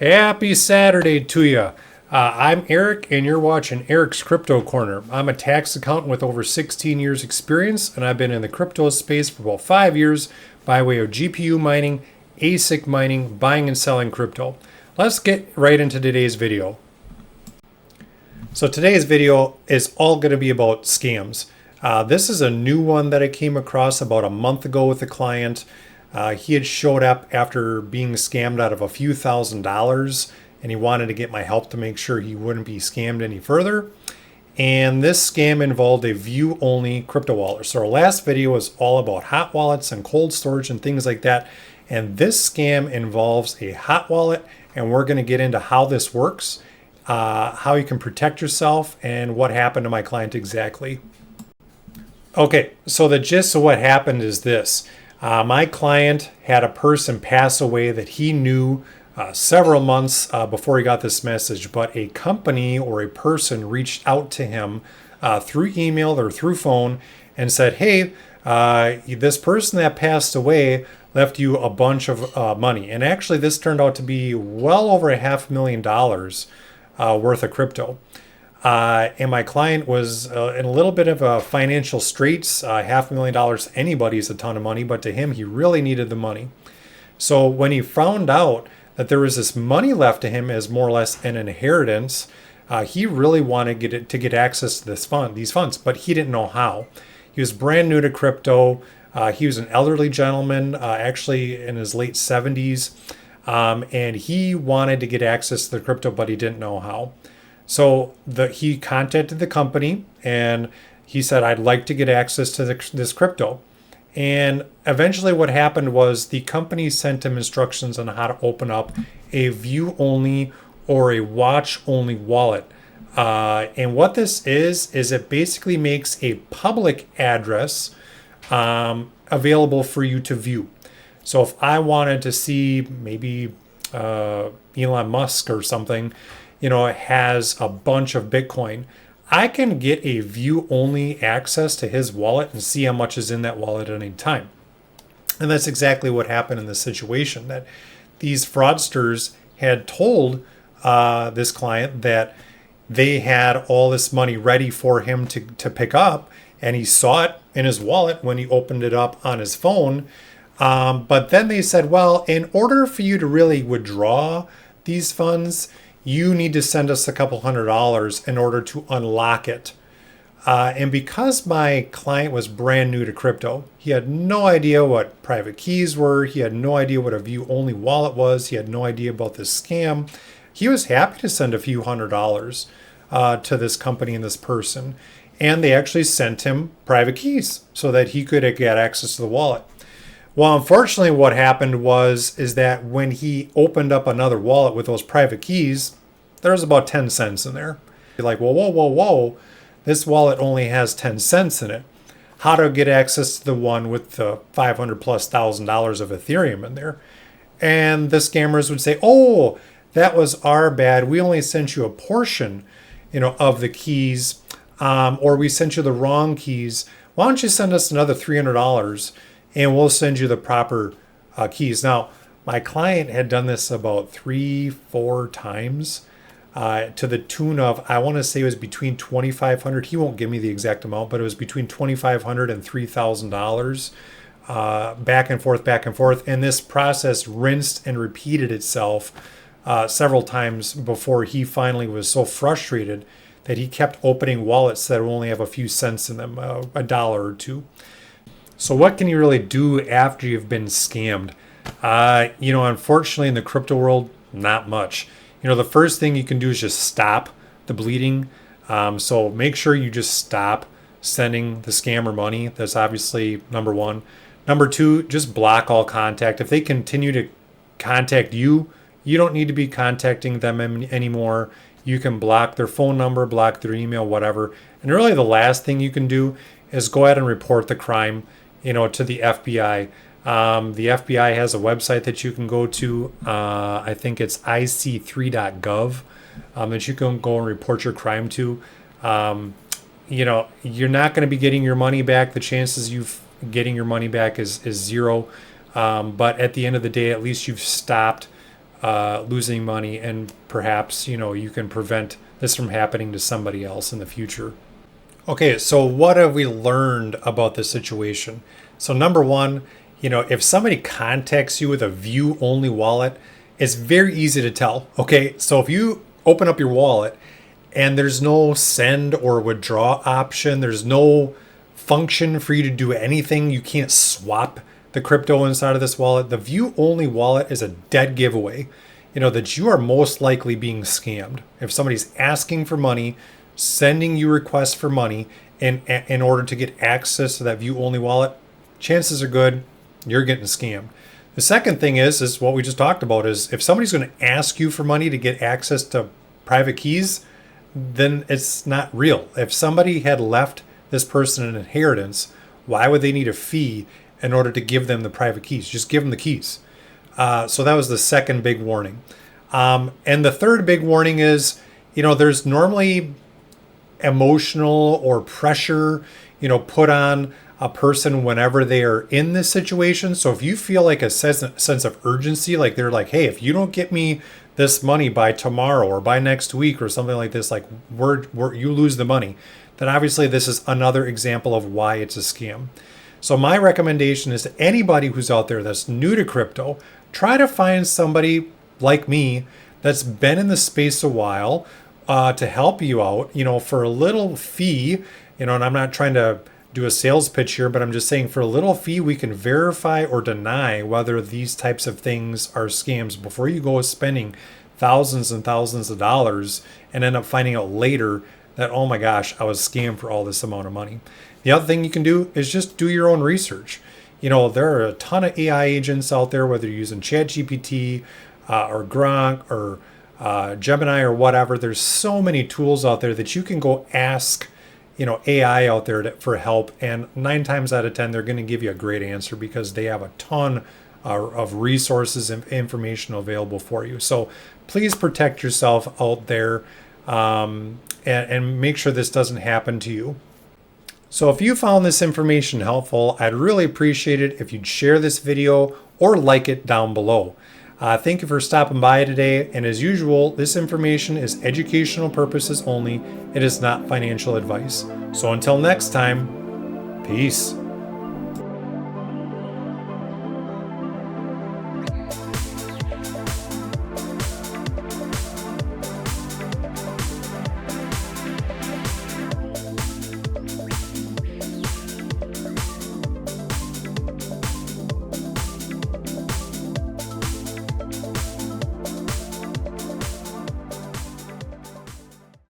Happy Saturday to you. I'm Eric, and you're watching Eric's Crypto Corner. I'm a tax accountant with over 16 years' experience, and I've been in the crypto space for about 5 years by way of GPU mining, ASIC mining, buying and selling crypto. Let's get right into today's video. So today's video is all going to be about scams. This is a new one that I came across about a month ago with a client. He had showed up after being scammed out of a few $1,000s, and he wanted to get my help to make sure he wouldn't be scammed any further. And this scam involved a view-only crypto wallet. So our last video was all about hot wallets and cold storage and things like that. And this scam involves a hot wallet, and we're going to get into how this works, how you can protect yourself, and what happened to my client exactly. Okay, so the gist of what happened is this. My client had a person pass away that he knew several months before he got this message, but a company or a person reached out to him through email or through phone and said, hey, this person that passed away left you a bunch of money. And actually, this turned out to be well over $500,000 worth of crypto. And my client was in a little bit of a financial straits. $500,000 to anybody is a ton of money, but to him, he really needed the money. So when he found out that there was this money left to him as more or less an inheritance, he really wanted to get access to these funds, but he didn't know how. He was brand new to crypto. He was an elderly gentleman, actually in his late 70s, and he wanted to get access to the crypto, but he didn't know how. So he contacted the company and he said, I'd like to get access to this crypto. And eventually what happened was the company sent him instructions on how to open up a view-only or a watch-only wallet. And what this is it basically makes a public address available for you to view. So if I wanted to see maybe Elon Musk or something, it has a bunch of Bitcoin, I can get a view-only access to his wallet and see how much is in that wallet at any time. And that's exactly what happened in this situation, that these fraudsters had told this client that they had all this money ready for him to pick up, and he saw it in his wallet when he opened it up on his phone. But then they said, well, in order for you to really withdraw these funds, you need to send us a couple $100s in order to unlock it. And because my client was brand new to crypto, he had no idea what private keys were. He had no idea what a view-only wallet was. He had no idea about this scam. He was happy to send a few $100s to this company and this person. And they actually sent him private keys so that he could get access to the wallet. Well, unfortunately, what happened is that when he opened up another wallet with those private keys, there was about 10 cents in there. You're like, whoa, this wallet only has 10 cents in it. How to get access to the one with the $500,000+ of Ethereum in there? And the scammers would say, oh, that was our bad. We only sent you a portion, of the keys, or we sent you the wrong keys. Why don't you send us another $300? And we'll send you the proper keys. Now, my client had done this about 3-4 times to the tune of, I want to say it was between $2,500. He won't give me the exact amount, but it was between $2,500 and $3,000 back and forth. And this process rinsed and repeated itself several times before he finally was so frustrated that he kept opening wallets that only have a few cents in them, $1 or $2. So what can you really do after you've been scammed? Unfortunately in the crypto world, not much. The first thing you can do is just stop the bleeding. So make sure you just stop sending the scammer money. That's obviously number one. Number two, just block all contact. If they continue to contact you, you don't need to be contacting them anymore. You can block their phone number, block their email, whatever. And really the last thing you can do is go ahead and report the crime to the FBI. The FBI has a website that you can go to. I think it's ic3.gov that you can go and report your crime to. You're not going to be getting your money back. The chances you getting your money back is zero. But at the end of the day, at least you've stopped losing money, and perhaps you can prevent this from happening to somebody else in the future. Okay, so what have we learned about this situation? So number one, if somebody contacts you with a view only wallet, it's very easy to tell. Okay, so if you open up your wallet and there's no send or withdraw option, there's no function for you to do anything, you can't swap the crypto inside of this wallet, the view only wallet is a dead giveaway, that you are most likely being scammed. If somebody's asking for money, sending you requests for money in order to get access to that view only wallet, chances are good you're getting scammed. The second thing is what we just talked about, is if somebody's going to ask you for money to get access to private keys, then it's not real. If somebody had left this person an inheritance, why would they need a fee in order to give them the private keys? Just give them the keys. So that was the second big warning. And the third big warning is, there's normally emotional or pressure, put on a person whenever they are in this situation. So if you feel like a sense of urgency, like they're like, hey, if you don't get me this money by tomorrow or by next week or something like this, like you lose the money, then obviously this is another example of why it's a scam. So my recommendation is to anybody who's out there that's new to crypto, try to find somebody like me that's been in the space a while, to help you out, for a little fee, and I'm not trying to do a sales pitch here, but I'm just saying for a little fee, we can verify or deny whether these types of things are scams before you go spending thousands and thousands of dollars and end up finding out later that, oh my gosh, I was scammed for all this amount of money. The other thing you can do is just do your own research. There are a ton of AI agents out there, whether you're using ChatGPT or Gronk or Gemini or whatever. There's so many tools out there that you can go ask, AI out there for help. And 9 times out of 10, they're going to give you a great answer because they have a ton of resources and information available for you. So please protect yourself out there, and make sure this doesn't happen to you. So if you found this information helpful, I'd really appreciate it if you'd share this video or like it down below. Thank you for stopping by today. And as usual, this information is educational purposes only. It is not financial advice. So until next time, peace.